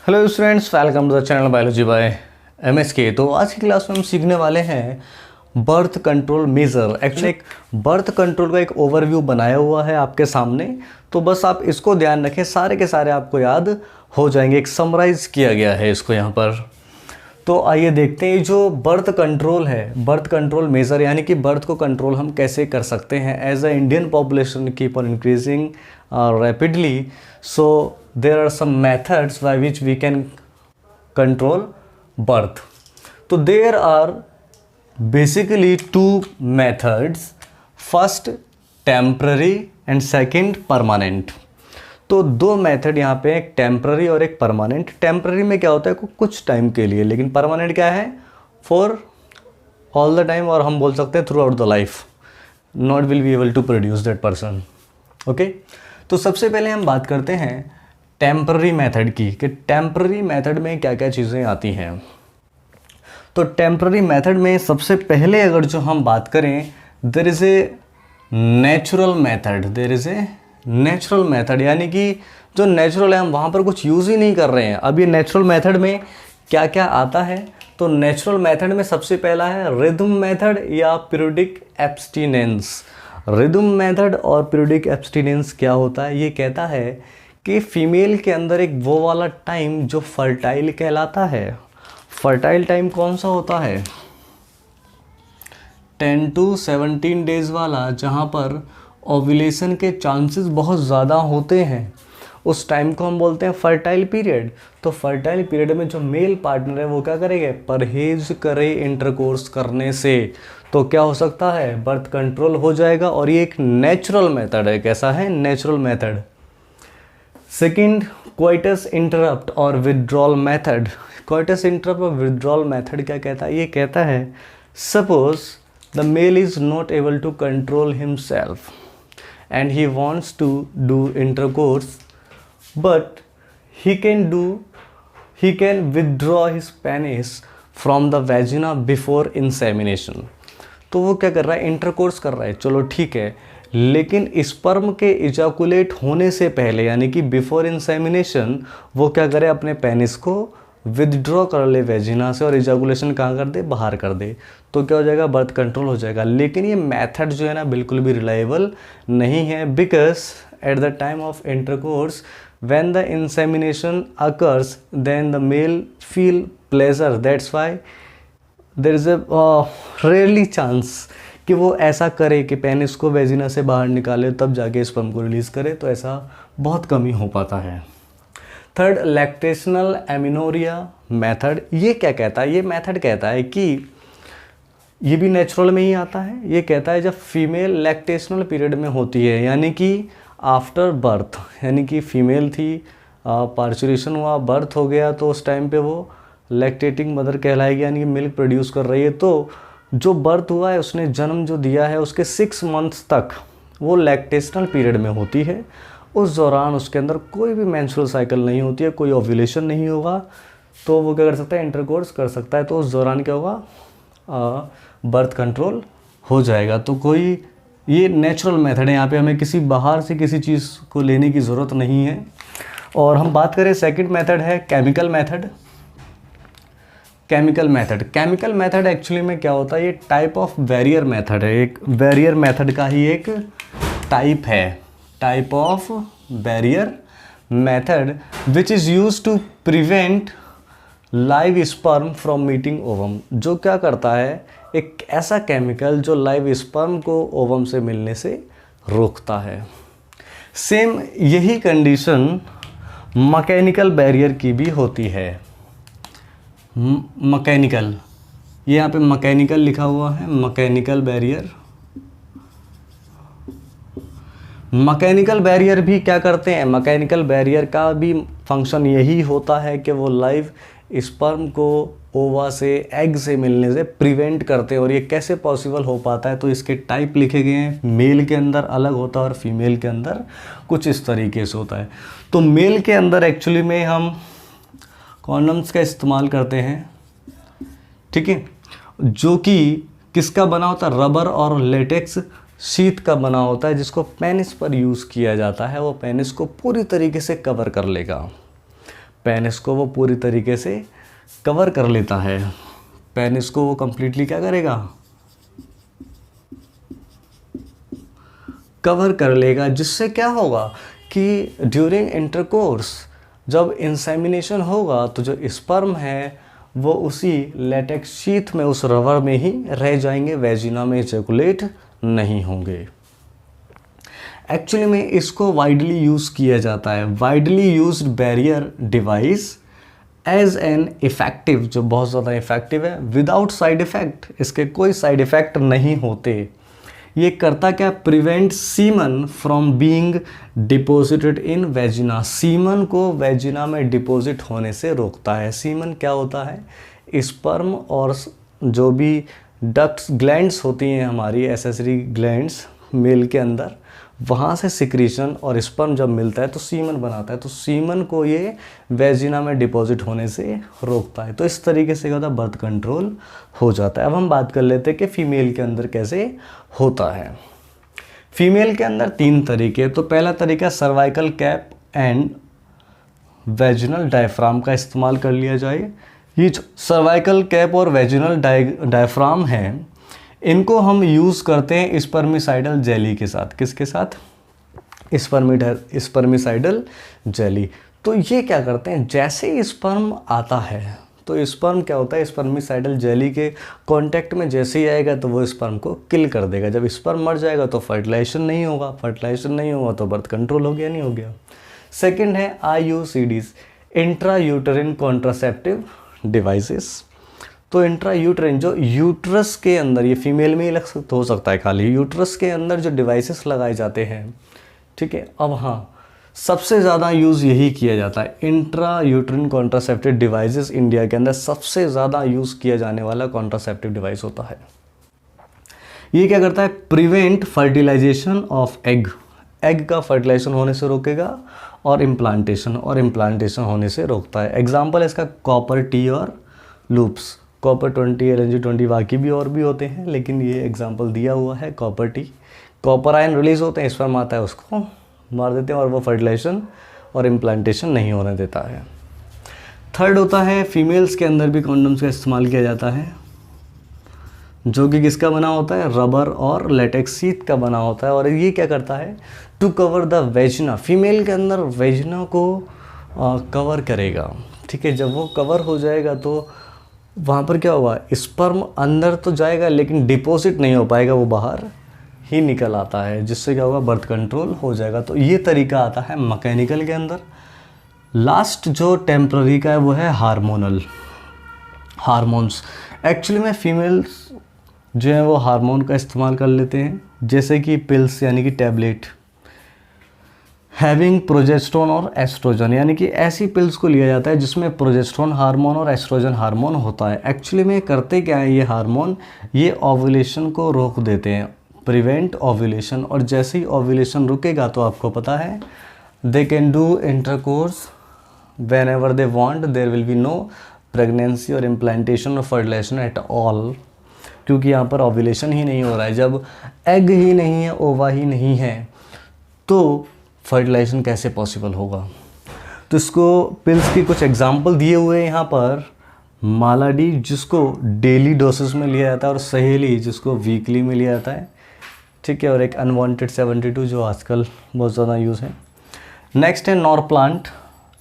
Hello students, welcome to the channel biology by MSK। तो आज की क्लास में हम सीखने वाले हैं बर्थ कंट्रोल मेजर। एक्चुअली एक बर्थ कंट्रोल का एक ओवरव्यू बनाया हुआ है आपके सामने, तो बस आप इसको ध्यान रखें, सारे के सारे आपको याद हो जाएंगे। एक समराइज किया गया है इसको यहाँ पर। तो आइए देखते हैं जो बर्थ कंट्रोल है, बर्थ कंट्रोल मेजर, यानी कि बर्थ को कंट्रोल हम कैसे कर सकते हैं। As a Indian population keep on increasing rapidly, so there are some methods by which we can control birth. So there are basically two methods, first temporary and second permanent. तो दो method यहाँ पे, एक temporary और एक permanent. Temporary में क्या होता है कुछ टाइम के लिए, लेकिन परमानेंट क्या है फॉर ऑल द टाइम, और हम बोल सकते हैं throughout the life, not will be able to produce that person. Okay, तो सबसे पहले हम बात करते हैं टेम्पररी मेथड की, कि टेम्पररी मेथड में क्या क्या चीज़ें आती हैं। तो टेम्पररी मेथड में सबसे पहले अगर जो हम बात करें, there is a natural method, there is a natural method, यानी कि जो नेचुरल है हम वहाँ पर कुछ यूज़ ही नहीं कर रहे हैं। अब ये नेचुरल मेथड में क्या क्या आता है, तो नेचुरल मेथड में सबसे पहला है रिदम मेथड या पीरियोडिक एब्सटिनेंस। रिदम मेथड और पीरियोडिक एब्सटिनेंस क्या होता है, ये कहता है कि फीमेल के अंदर एक वो वाला टाइम जो फर्टाइल कहलाता है। फर्टाइल टाइम कौन सा होता है, 10 to 17 डेज़ वाला, जहाँ पर ओव्यूलेशन के चांसेस बहुत ज़्यादा होते हैं, उस टाइम को हम बोलते हैं फर्टाइल पीरियड। तो फर्टाइल पीरियड में जो मेल पार्टनर है वो क्या करेंगे, परहेज करे इंटरकोर्स करने से, तो क्या हो सकता है बर्थ कंट्रोल हो जाएगा। और ये एक नेचुरल मेथड है। कैसा है, natural method. Second, coitus interrupt और विड्रॉल मेथड। कोइटस इंटरप्ट और विड्रॉल मेथड क्या कहता है, ये कहता है suppose the male is not able to control himself and he wants to do intercourse, but he can withdraw his penis from the vagina before insemination। तो वो क्या कर रहा है, इंटरकोर्स कर रहा है, चलो ठीक है, लेकिन स्पर्म के इजाकुलेट होने से पहले, यानी कि बिफोर इंसेमिनेशन, वो क्या करे, अपने पेनिस को विदड्रॉ कर ले वेजिना से और इजाकुलेशन कहाँ कर दे, बाहर कर दे, तो क्या हो जाएगा, बर्थ कंट्रोल हो जाएगा। लेकिन ये मेथड जो है ना बिल्कुल भी रिलायबल नहीं है, because at the time of intercourse when the insemination occurs then the male feel pleasure, that's why there is a rarely chance कि वो ऐसा करे कि पेनिस को वेजिना से बाहर निकाले तब जाके स्पर्म को रिलीज़ करे, तो ऐसा बहुत कम ही हो पाता है। Third, lactational amenorrhoea method. ये क्या कहता है, ये मेथड कहता है कि ये भी नेचुरल में ही आता है। ये कहता है जब फीमेल लैक्टेशनल पीरियड में होती है, यानी कि आफ्टर बर्थ, यानी कि फीमेल थी, पार्चुरेशन हुआ, बर्थ हो गया, तो उस टाइम पे वो लैक्टेटिंग मदर कहलाएगी, यानी कि मिल्क प्रोड्यूस कर रही है। तो जो बर्थ हुआ है, उसने जन्म जो दिया है, उसके 6 मंथ्स तक वो लैक्टेशनल पीरियड में होती है। उस दौरान उसके अंदर कोई भी मेंस्ट्रुअल साइकिल नहीं होती है, कोई ओव्यूलेशन नहीं होगा, तो वो क्या कर सकता है, इंटरकोर्स कर सकता है। तो उस दौरान क्या होगा, बर्थ कंट्रोल हो जाएगा। तो कोई ये नेचुरल मेथड है, यहाँ पे हमें किसी बाहर से किसी चीज़ को लेने की ज़रूरत नहीं है। और हम बात करें सेकंड मेथड है chemical method. Chemical method actually में क्या होता है, ये टाइप ऑफ बैरियर मेथड है, एक बैरियर मेथड का ही एक टाइप है, type of barrier method which is use to prevent live sperm from meeting ovum. जो क्या करता है, एक ऐसा केमिकल जो लाइव स्पर्म को ओवम से मिलने से रोकता है। सेम यही कंडीशन मैकेनिकल बैरियर की भी होती है। मैकेनिकल, ये यहाँ पे मैकेनिकल लिखा हुआ है, मैकेनिकल बैरियर। मैकेनिकल बैरियर भी क्या करते हैं, मैकेनिकल बैरियर का भी फंक्शन यही होता है कि वो लाइव स्पर्म को ओवा से, एग से मिलने से प्रिवेंट करते हैं। और ये कैसे पॉसिबल हो पाता है, तो इसके टाइप लिखे गए हैं, मेल के अंदर अलग होता है और फीमेल के अंदर कुछ इस तरीके से होता है। तो मेल के अंदर एक्चुअली में हम कॉन्डम्स का इस्तेमाल करते हैं, ठीक है, जो कि किसका बना होता है, रबर और लेटेक्स शीट का बना होता है, जिसको पेनिस पर यूज़ किया जाता है। वो पेनिस को पूरी तरीके से कवर कर लेगा। पेनिस को वो पूरी तरीके से कवर कर लेता है, पेनिस को वो कंप्लीटली क्या करेगा, कवर कर लेगा, जिससे क्या होगा कि ड्यूरिंग इंटरकोर्स जब इंसेमिनेशन होगा तो जो स्पर्म है वो उसी लेटेक्स शीथ में, उस रबर में ही रह जाएंगे, वेजिना में इजैकुलेट नहीं होंगे। एक्चुअली में इसको वाइडली यूज़ किया जाता है, widely used barrier device as an effective, जो बहुत ज़्यादा इफ़ेक्टिव है, विदाउट साइड इफ़ेक्ट, इसके कोई साइड इफ़ेक्ट नहीं होते। ये करता क्या, prevent semen from being deposited in vagina, semen को वेजिना में डिपॉजिट होने से रोकता है। सीमन क्या होता है, स्पर्म और जो भी डक्ट्स ग्लैंड्स होती हैं हमारी एसेसरी ग्लैंड्स मेल के अंदर, वहाँ से सिक्रीशन और स्पर्म जब मिलता है तो सीमन बनाता है, तो सीमन को ये वेजिना में डिपॉजिट होने से रोकता है। तो इस तरीके से क्या होता है, बर्थ कंट्रोल हो जाता है। अब हम बात कर लेते हैं कि फ़ीमेल के अंदर कैसे होता है। फीमेल के अंदर 3 तरीके, तो पहला तरीका cervical cap and vaginal diaphragm का इस्तेमाल कर लिया जाए। ये जो सर्वाइकल कैप और वेजिनल डायफ्राम है, इनको हम यूज़ करते हैं स्पर्मिसाइडल जेली के साथ। किसके साथ, स्पर्मिसाइडल जेली। तो ये क्या करते हैं, जैसे ही स्पर्म आता है तो स्पर्म क्या होता है, स्पर्मिसाइडल जेली के कांटेक्ट में जैसे ही आएगा तो वो स्पर्म को किल कर देगा। जब स्पर्म मर जाएगा तो फर्टिलाइजेशन नहीं होगा, फर्टिलाइजेशन नहीं होगा तो बर्थ कंट्रोल हो गया, नहीं हो गया। सेकंड है IUCDs, intra uterine contraceptive devices. तो इंट्रा यूटरिन, जो यूट्रस के अंदर, ये फीमेल में ही हो सकता है खाली, यूट्रस के अंदर जो डिवाइसेस लगाए जाते हैं, ठीक है। अब हाँ, सबसे ज़्यादा यूज़ यही किया जाता है, intra uterine contraceptive devices India के अंदर सबसे ज़्यादा यूज़ किया जाने वाला कॉन्ट्रासेप्टिव डिवाइस होता है। ये क्या करता है, prevent fertilization of egg, egg का फर्टिलाइजेशन होने से रोकेगा, और इम्प्लांटेशन होने से रोकता है। एग्जाम्पल है इसका कॉपर टी और लूप्स, कॉपर 20, LNG 20, बाकी भी और भी होते हैं, लेकिन ये एग्जाम्पल दिया हुआ है copper T. Copper ion release होते हैं, स्पर्म आता है उसको मार देते हैं और वो फर्टिलाइजेशन और इम्प्लांटेशन नहीं होने देता है। थर्ड होता है, फीमेल्स के अंदर भी कॉन्डम्स का इस्तेमाल किया जाता है, जो कि किसका बना होता है, रबर और लेटेक्स शीथ का बना होता है। और ये क्या करता है, to cover the vagina, female के अंदर वेजिना को कवर करेगा, ठीक है। जब वो कवर हो जाएगा तो वहाँ पर क्या होगा, स्पर्म अंदर तो जाएगा लेकिन डिपॉजिट नहीं हो पाएगा, वो बाहर ही निकल आता है, जिससे क्या होगा, बर्थ कंट्रोल हो जाएगा। तो ये तरीका आता है मैकेनिकल के अंदर। लास्ट जो टेम्पररी का है वो है हार्मोनल, हार्मोन्स। एक्चुअली में फीमेल्स जो है वो हार्मोन का इस्तेमाल कर लेते हैं, जैसे कि पिल्स यानी कि टैबलेट, हैविंग प्रोजेस्टेरोन और एस्ट्रोजन, यानी कि ऐसी पिल्स को लिया जाता है जिसमें प्रोजेस्टेरोन हार्मोन और एस्ट्रोजन हार्मोन होता है। एक्चुअली में करते क्या है ये हार्मोन, ये ओव्यूलेशन को रोक देते हैं, प्रिवेंट ओव्यूलेशन। और जैसे ही ओव्यूलेशन रुकेगा तो आपको पता है, they can do intercourse whenever they want, there will be no pregnancy और इम्प्लांटेशन और फर्टिलाइजेशन एट ऑल, क्योंकि यहाँ पर ओव्यूलेशन ही नहीं हो रहा है। जब एग ही नहीं है, ओवा ही नहीं है, तो फर्टिलाइजेशन कैसे पॉसिबल होगा। तो इसको पिल्स की कुछ एग्जाम्पल दिए हुए हैं यहाँ पर, मालाडी जिसको डेली डोसेस में लिया जाता है, और सहेली जिसको वीकली में लिया जाता है, ठीक है। और एक अनवांटेड 72 जो आजकल बहुत ज़्यादा यूज़ है। नेक्स्ट है नॉरप्लांट।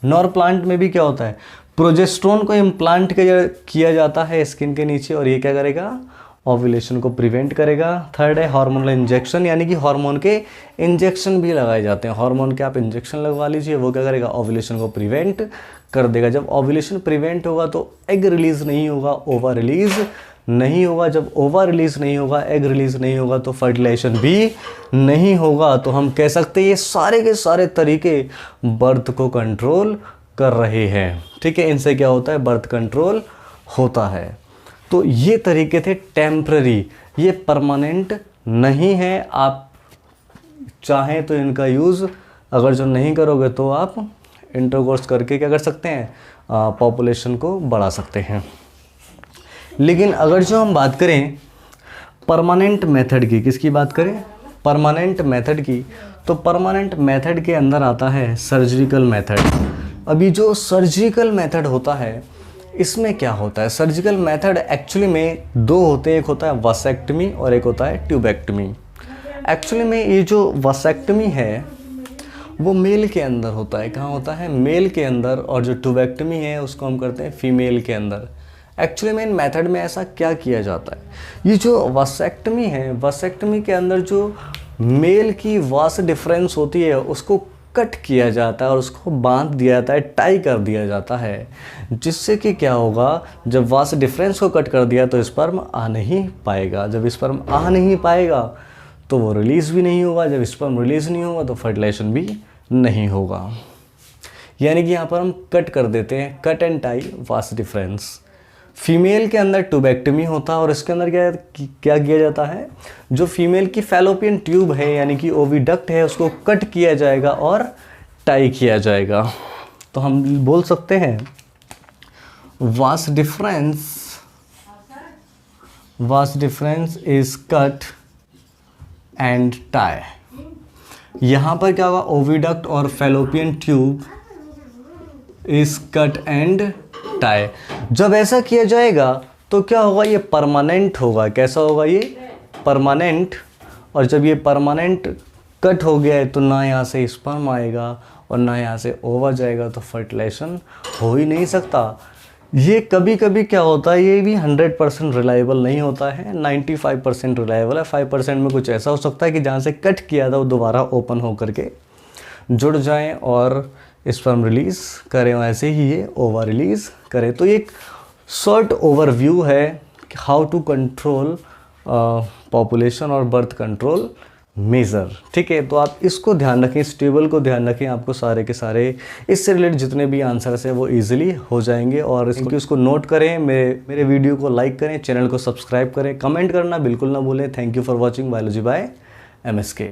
नॉरप्लांट में भी क्या होता है, प्रोजेस्टेरोन को इम्प्लांट किया जाता है स्किन के नीचे, और ये क्या करेगा, ओव्यूलेशन को प्रिवेंट करेगा। थर्ड है हार्मोनल इंजेक्शन, यानी कि हार्मोन के इंजेक्शन भी लगाए जाते हैं, हार्मोन के आप इंजेक्शन लगवा लीजिए, वो क्या करेगा, ओव्यूलेशन को प्रिवेंट कर देगा। जब ओव्यूलेशन प्रिवेंट होगा तो एग रिलीज़ नहीं होगा, ओवा रिलीज़ नहीं होगा। जब ओवा रिलीज़ नहीं होगा, एग रिलीज़ नहीं होगा, तो फर्टिलाइजेशन भी नहीं होगा। तो हम कह सकते हैं ये सारे के सारे तरीके बर्थ को कंट्रोल कर रहे हैं, ठीक है। इनसे क्या होता है, बर्थ कंट्रोल होता है। तो ये तरीके थे टेम्पररी, ये परमानेंट नहीं है। आप चाहें तो इनका यूज़ अगर जो नहीं करोगे तो आप इंटरकोर्स करके क्या कर सकते हैं, पॉपुलेशन को बढ़ा सकते हैं। लेकिन अगर जो हम बात करें परमानेंट मेथड की, किसकी बात करें, परमानेंट मेथड की, तो परमानेंट मेथड के अंदर आता है सर्जिकल मेथड। अभी जो सर्जिकल मेथड होता है इसमें क्या होता है, सर्जिकल मेथड एक्चुअली में दो होते हैं, एक होता है वसेक्टमी और एक होता है ट्यूबेक्टमी। एक्चुअली में ये जो वसेक्टमी है वो मेल के अंदर होता है। कहाँ होता है? मेल के अंदर। और जो ट्यूबेक्टमी है उसको हम करते हैं फीमेल के अंदर। एक्चुअली में इन मेथड में ऐसा क्या किया जाता है, ये जो वसेक्टमी है, वसेक्टमी के अंदर जो मेल की वास डिफरेंस होती है उसको कट किया जाता है और उसको बांध दिया जाता है, टाई कर दिया जाता है, जिससे कि क्या होगा, जब वास डिफरेंस को कट कर दिया तो स्पर्म आ नहीं पाएगा। जब स्पर्म आ नहीं पाएगा तो वो रिलीज़ भी नहीं होगा। जब स्पर्म रिलीज़ नहीं होगा तो फर्टिलाइजेशन भी नहीं होगा। यानी कि यहाँ पर हम कट कर देते हैं, cut and tie vas deferens. Female के अंदर ट्यूबेक्टमी होता है और इसके अंदर क्या किया जाता है, जो फीमेल की फैलोपियन ट्यूब है यानी कि ओविडक्ट है उसको कट किया जाएगा और टाई किया जाएगा। तो हम बोल सकते हैं vas deferens is cut and tie. यहाँ पर क्या होगा, ओविडक्ट और fallopian tube is cut and tie. जब ऐसा किया जाएगा तो क्या होगा, ये परमानेंट होगा। कैसा होगा? ये परमानेंट। और जब ये परमानेंट कट हो गया है तो ना यहाँ से स्पर्म आएगा और ना यहाँ से ओवा जाएगा, तो फर्टिलाइजेशन हो ही नहीं सकता। ये कभी कभी क्या होता है, ये भी 100% रिलायबल नहीं होता है, 95% रिलायबल है। 5% में कुछ ऐसा हो सकता है कि जहाँ से कट किया था वो दोबारा ओपन हो करके जुड़ जाएं और स्पर्म रिलीज़ करें, ऐसे ही ये ओवा रिलीज़ करें। तो ये एक शॉर्ट ओवरव्यू है हाउ टू कंट्रोल पॉपुलेशन और बर्थ कंट्रोल मेज़र। ठीक है, तो आप इसको ध्यान रखें, इस टेबल को ध्यान रखें, आपको सारे के सारे इससे रिलेटेड जितने भी आंसर्स हैं वो इजीली हो जाएंगे। और इसको नोट करें, मेरे वीडियो को लाइक करें, चैनल को सब्सक्राइब करें, कमेंट करना बिल्कुल ना भूलें। Thank you for watching biology by MSK।